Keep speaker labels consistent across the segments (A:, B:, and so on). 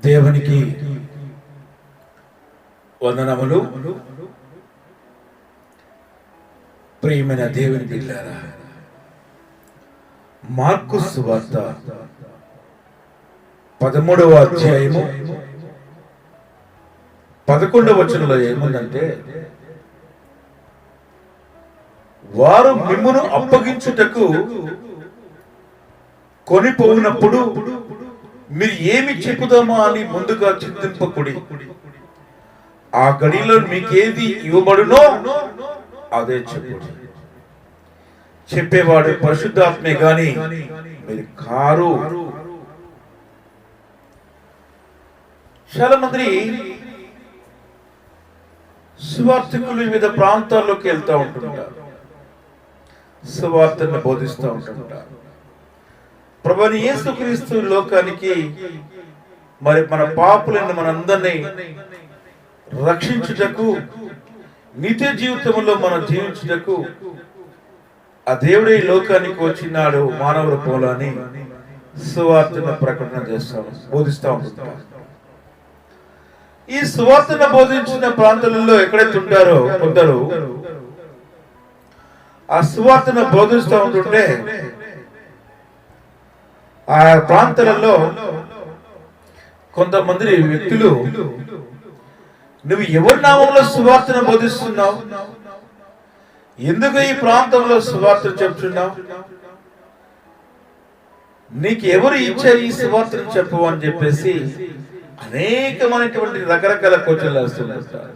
A: దేవునికి వందనములు. ప్రియమైన దేవుని బిడ్డలారా, మార్కు సువార్త 13వ అధ్యాయము 11వ వచనంలో ఏముందంటే, వారు మిమ్మును అప్పగించుటకు కొనిపోయినప్పుడు మీరు ఏమి చెప్పుదామా అని ముందుగా చింతింపకుడి. ఆ గడిలో మీకేది ఇవ్వబడునో అదే చెప్పుడి. చెప్పేవాడు పరిశుద్ధాత్మే గాని మీరు కారు. చాలా మంది సువార్తికులు వివిధ ప్రాంతాల్లోకి వెళ్తూ ఉంటుంటారు, సువార్తను బోధిస్తూ ఉంటుంటారు. ప్రభువైన యేసుక్రీస్తు లోకానికి మరి మన పాపులను మనందరినీ రక్షించుటకు, నిత్య జీవితంలో మనం జీవించుటకు ఆ దేవుడే ఈ లోకానికి వచ్చినాడు మానవ రూపంలో అని సువార్తను ప్రకటన చేస్తాము, బోధిస్తూ ఉంటుంటారు. ఈ సువార్తను బోధించిన ప్రాంతాలలో ఎక్కడైతే ఉంటారో కొందరు ఆ సువార్తను బోధిస్తూ ఉంటుంటే, ఆ ప్రాంతాలలో కొంతమంది వ్యక్తులు, నువ్వు ఎవరి నామంలో సువార్తను బోధిస్తున్నావు, ఎందుకు ఈ ప్రాంతంలో సువార్తను చెప్తున్నావు, నీకు ఎవరు ఇచ్చారు ఈ సువార్తను చెప్పు అని చెప్పేసి అనేకమైనటువంటి రకరకాల క్వశ్చన్లు వేస్తుంటారు,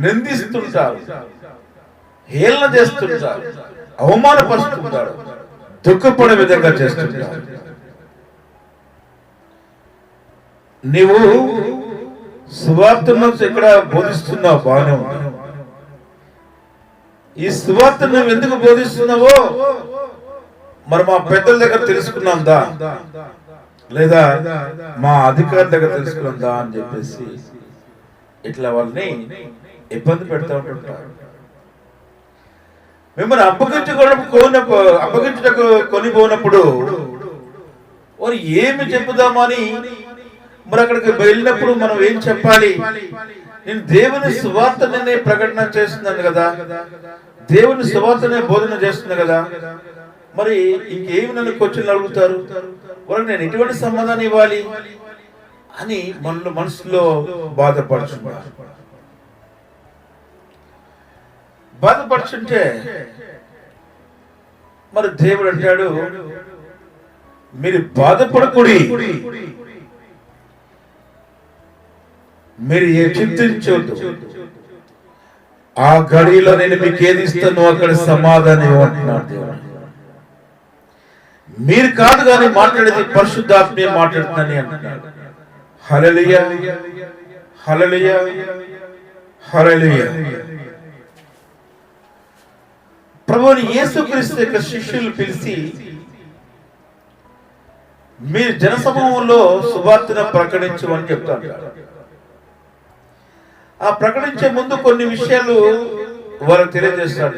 A: నిందిస్తుంటారు, హేళన చేస్తుంటారు, అవమానపరుస్తుంటారు, దుఃఖపడే విధంగా చేస్తుంటారు. నీవు సువార్తను ఎక్కడ బోధిస్తున్నావు బాగానే ఉంది, ఈ సువార్తను నువ్వు ఎందుకు బోధిస్తున్నావో మరి మా పెద్దల దగ్గర తెలుసుకున్నాందా, లేదా మా అధికారుల దగ్గర తెలుసుకున్నాందా అని చెప్పేసి ఇట్లా వాళ్ళని ఇబ్బంది పెడతా ఉంటుంటారు. మిమ్మల్ని అప్పగించుటకు కొనిపోయినప్పుడు వారు ఏమి చెప్పుదామని మరి అక్కడికి వెళ్ళినప్పుడు మనం ఏం చెప్పాలి? నేను దేవుని సువార్తనే ప్రకటన చేస్తున్నాను కదా, దేవుని సువార్తనే బోధన చేస్తున్నాను కదా, మరి ఇంకేమి నన్ను క్వశ్చన్లు అడుగుతారు, వారికి నేను ఎటువంటి సమాధానం ఇవ్వాలి అని మనసులో బాధపడుతుంటే మరి దేవుడు అంటాడు, మీరు బాధపడకూడి, మీరు చింతించవద్దు, ఆ గడిలో నేను మీకు ఏది ఇస్తాను అక్కడ సమాధానం ఇవ్వమంటున్నాడు దేవుడు. మీరు కాదు కానీ మాట్లాడేది పరిశుద్ధాత్మే మాట్లాడుతుందని అంటున్నాడు. హల్లెలూయా, హల్లెలూయా, హల్లెలూయా. ప్రభువుని యేసుక్రీస్తు యొక్క శిష్యులు పిలిచి, మీరు జనసమూహంలో సువార్తను ప్రకటించమని చెప్తారు. ఆ ప్రకటించే ముందు కొన్ని విషయాలు వారు తెలియజేస్తారు.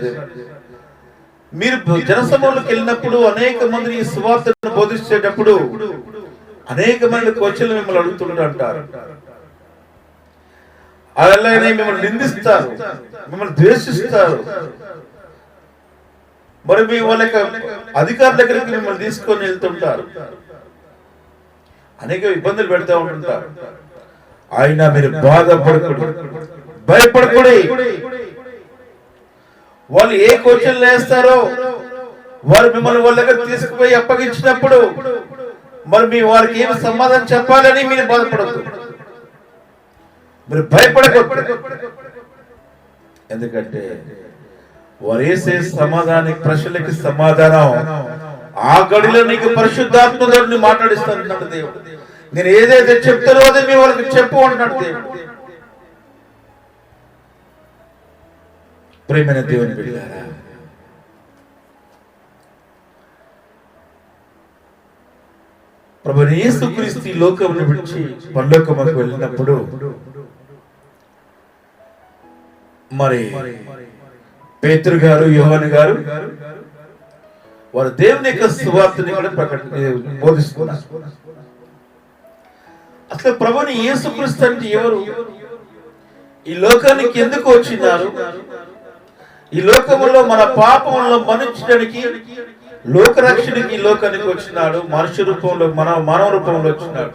A: మీరు జనసమూహంలోకి వెళ్ళినప్పుడు అనేక మంది ఈ సువార్తను బోధించేటప్పుడు అనేక మంది క్వశ్చన్లు మిమ్మల్ని అడుగుతుంటారు, అలానే మిమ్మల్ని నిందిస్తారు, మిమ్మల్ని ద్వేషిస్తారు, మరి మీ వాళ్ళ అధికారుల దగ్గరికి మిమ్మల్ని తీసుకొని వెళ్తుంటారు, అనేక ఇబ్బందులు పెడతా ఉంటుంటారు. అయినా మీరు బాధపడకూడదు, భయపడకూడదు. వాళ్ళు ఏ క్వశ్చన్లు వేస్తారో వారు మిమ్మల్ని వాళ్ళ దగ్గర తీసుకుపోయి అప్పగించినప్పుడు మరి మీ వారికి ఏమి సమాధానం చెప్పాలని మీరు బాధపడద్దు, మీరు భయపడకూడదు. ఎందుకంటే వారు వేసే సమాధానానికి, ప్రశ్నలకి సమాధానం ఆ గడిలో నీకు పరిశుద్ధాత్మతో మాట్లాడిస్తాను దేవుడు. నేను ఏదైతే చెప్తానో అదే మీ వాళ్ళకి చెప్పు అంటున్నాడు దేవుడు. ప్రియమైన దేవుని బిడ్డలారా, ప్రభువైన యేసుక్రీస్తు ఈ లోకమును విడిచి పరలోకముకు వెళ్ళినప్పుడు మరి పేతురు గారు, యోహాను గారు వారు దేవుని యొక్క సువార్తని కూడా బోధిస్తున్నారు. అసలు ప్రభుని యేసుక్రీస్తు అంటే ఎవరు? ఈ లోకానికి ఎందుకు వచ్చినారు? ఈ లోకములో మన పాపంలో మన్నించడానికి, లోకరక్షణకి ఈ లోకానికి వచ్చినాడు. మనుష్య రూపంలో, మానవ రూపంలో వచ్చినాడు.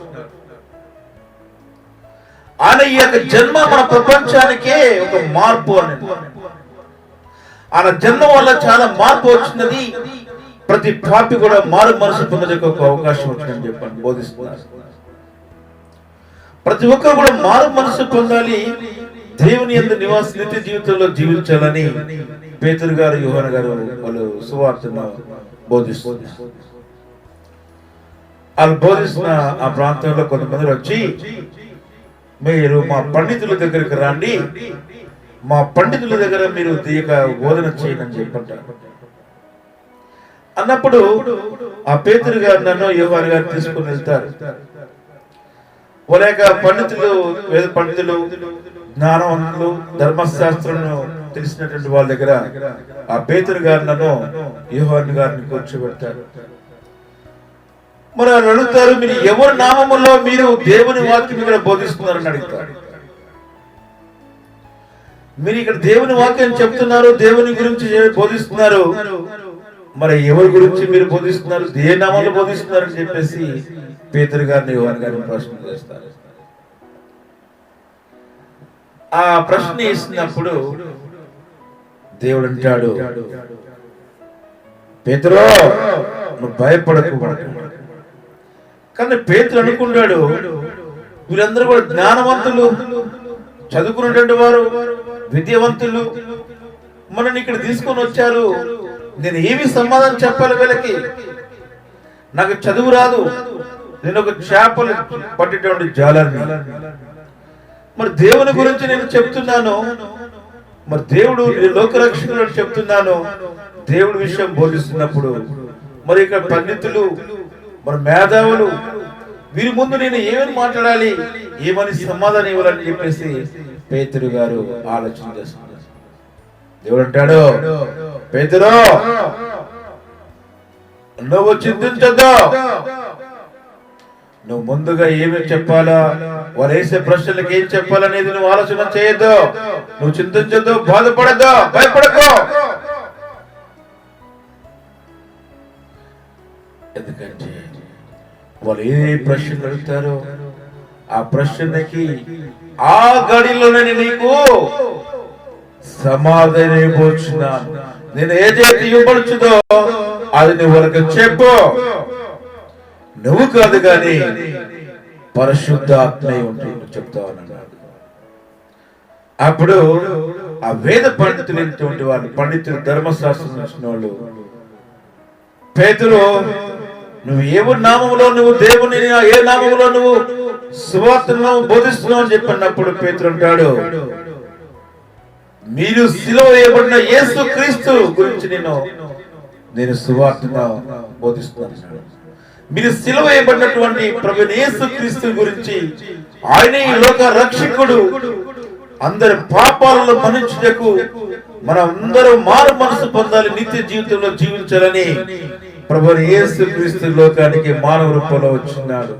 A: ఆయన ఈ యొక్క జన్మ మన ప్రపంచానికే ఒక మార్పు అనేది. ఆయన జన్మ వల్ల చాలా మార్పు వచ్చినది. ప్రతి పాపి కూడా మారు మనసు పొందడానికి ఒక అవకాశం వచ్చిందని చెప్పండి బోధిస్తున్నారు. ప్రతి ఒక్కరు కూడా మారు మనసు పొందాలి, దేవుని యందు నిత్య జీవితంలో జీవించాలని పేతురు గారు, యోహాను గారు వాళ్ళు సువార్తను బోధిస్తున్నారు. వాళ్ళు బోధిస్తున్న ఆ ప్రాంతంలో కొంతమంది వచ్చి, మీరు మా పండితుల దగ్గరికి రండి, మా పండితుల దగ్గర మీరు దీక బోధన చేయండి అని చెప్పంటారు. అన్నప్పుడు ఆ పేతురు గారు నన్ను, యోహాను గారు తీసుకుని వెళ్తారు. వాళ్ళ యొక్క పండితులు, వేద పండితులు, జ్ఞానవంతులు, ధర్మశాస్త్రం తెలిసినటువంటి వాళ్ళ దగ్గర ఆ పేతురు గారు నన్ను, యోహాను గారిని కూర్చోబెడతారు. మరి వాళ్ళు అడుగుతారు, మీరు ఎవరి నామములో మీరు దేవుని వాక్యం ఇక్కడ బోధిస్తున్నారని అడుగుతారు. మీరు ఇక్కడ దేవుని వాక్యం చెప్తున్నారు, దేవుని గురించి బోధిస్తున్నారు, మరి ఎవరి గురించి మీరు బోధిస్తున్నారు, ఏ నామంలో బోధిస్తున్నారు అని చెప్పేసి పేతురు గారిని, యోహాను గారిని ప్రశ్న చేస్తారు. ఆ ప్రశ్న వేసినప్పుడు దేవుడు అంటాడు, పేతురు నువ్వు భయపడకు. కానీ పేతురు అనుకున్నాడు, వీళ్ళందరూ కూడా జ్ఞానవంతులు, చదువుకున్నటువంటి వారు, విద్యావంతులు, మనని ఇక్కడ తీసుకొని వచ్చారు, నేను ఏమి సమాధానం చెప్పాలి వీళ్ళకి? నాకు చదువు రాదు, నేను ఒక చేపలు పట్టేటువంటి జాలర్ని. మరి దేవుని గురించి నేను చెప్తున్నాను, మరి దేవుడు లోకరక్షకుడు చెప్తున్నాను, దేవుడి విషయం బోధిస్తున్నప్పుడు మరి ఇక్కడ పండితులు, మరి మేధావులు, వీరి ముందు నేను ఏమని మాట్లాడాలి, ఏమని సమాధానం ఇవ్వాలని చెప్పేసి పేతురు గారు ఆలోచన చేస్తున్నారు. దేవుడు అంటాడు, పేతురు నువ్వు చింతించద్దు, నువ్వు ముందుగా ఏమి చెప్పాలా, వారు వేసే ప్రశ్నలకు ఏం చెప్పాలనేది నువ్వు ఆలోచన చేయొద్దు, నువ్వు చింతించద్దు, బాధపడద్దు, భయపడకు. ఎందుకంటే వాళ్ళు ఏ ప్రశ్నలు అడుగుతారో ఆ ప్రశ్నకి ఆ గడిలోనే నీకు సమాధానం ఇవ్వబోచున్నాను. నేను ఏదైతే ఇవ్వబడుచుదో అది నువ్వు వాళ్ళకి చెప్పు, నువ్వు కాదు కానీ పరిశుద్ధాత్మ ఉంటుంది చెప్తావు అన్నాడు. అప్పుడు ఆ వేద పండితులైనటువంటి వాళ్ళు, పండితులు, ధర్మశాస్త్రం వచ్చిన వాళ్ళు, పేతురు నువ్వు ఏ నామములో నువ్వు దేవుని, ఏ నామములో నువ్వు సువార్తను బోధిస్తున్నావు అని చెప్పినప్పుడు పేతురు అంటాడు, మీరు సిలువ వేయబడిన యేసు క్రీస్తు గురించి నేను సువార్తను బోధిస్తున్నాను. మీరు సిలువ వేయబడినటువంటి ప్రభు యేసు క్రీస్తు గురించి, ఆయన ఈ లోక రక్షకుడు, అందరి పాపాలను మన్నించుటకు మనం అందరూ మారు మనసు పొందాలి, నిత్య జీవితంలో జీవించాలని ప్రభు యేసు క్రీస్తు లోకానికి మానవ రూపంలో వచ్చినాడు.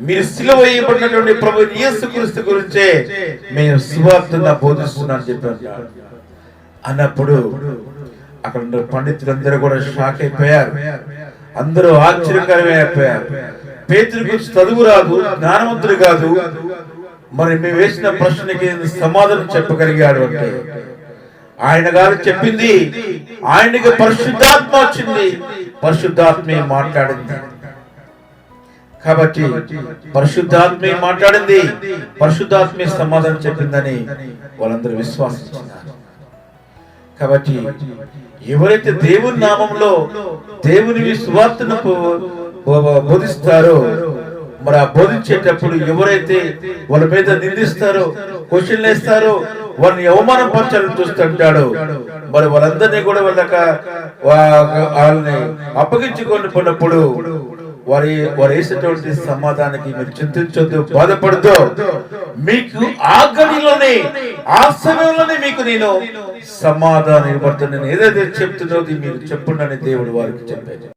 A: మీరు సిలువ వేయబడినటువంటి ప్రభు యేసు క్రీస్తు గురించే మేము సువార్తను బోధిస్తున్నాను చెప్పారు. అన్నప్పుడు అక్కడ పండితులందరూ కూడా షాక్ అయిపోయారు, అందరూ ఆశ్చర్యకరమైపోయారు. పేతురుకు చదువు రాదు, జ్ఞానవంతుడు కాదు, మరి మేము వేసిన ప్రశ్నకి సమాధానం చెప్పగలిగాడు అంటే ఆయన గారు చెప్పింది, ఆయనకి పరిశుద్ధాత్మ వచ్చింది, పరిశుద్ధాత్మే మాట్లాడింది. కాబట్టి పరిశుద్ధాత్మే మాట్లాడింది, పరిశుద్ధాత్మే సమాధానం చెప్పిందని వాళ్ళందరూ విశ్వాసించారు. కాబట్టి ఎవరైతే దేవుని నామంలో దేవుని సువార్తను బోధిస్తారో, మరి ఆ బోధించేటప్పుడు ఎవరైతే వాళ్ళ మీద నిందిస్తారో, క్వశ్చన్లు వేస్తారో, వారిని అవమానం పరచాలని చూస్తుంటాడు, మరి వాళ్ళందరినీ కూడా వాళ్ళని అప్పగించుకొని పోయినప్పుడు వారు వేసేటువంటి సమాధానానికి మీరు చింతించొద్దు, బాధపడద్దు, మీకు ఆ గడిలోనే, ఆ సమయంలోనే మీకు నేను సమాధానం ఇవ్వబడుతున్నాను. ఏదైతే చెప్తున్నది మీరు చెప్పండి అని దేవుడు వారికి చెప్పాడు.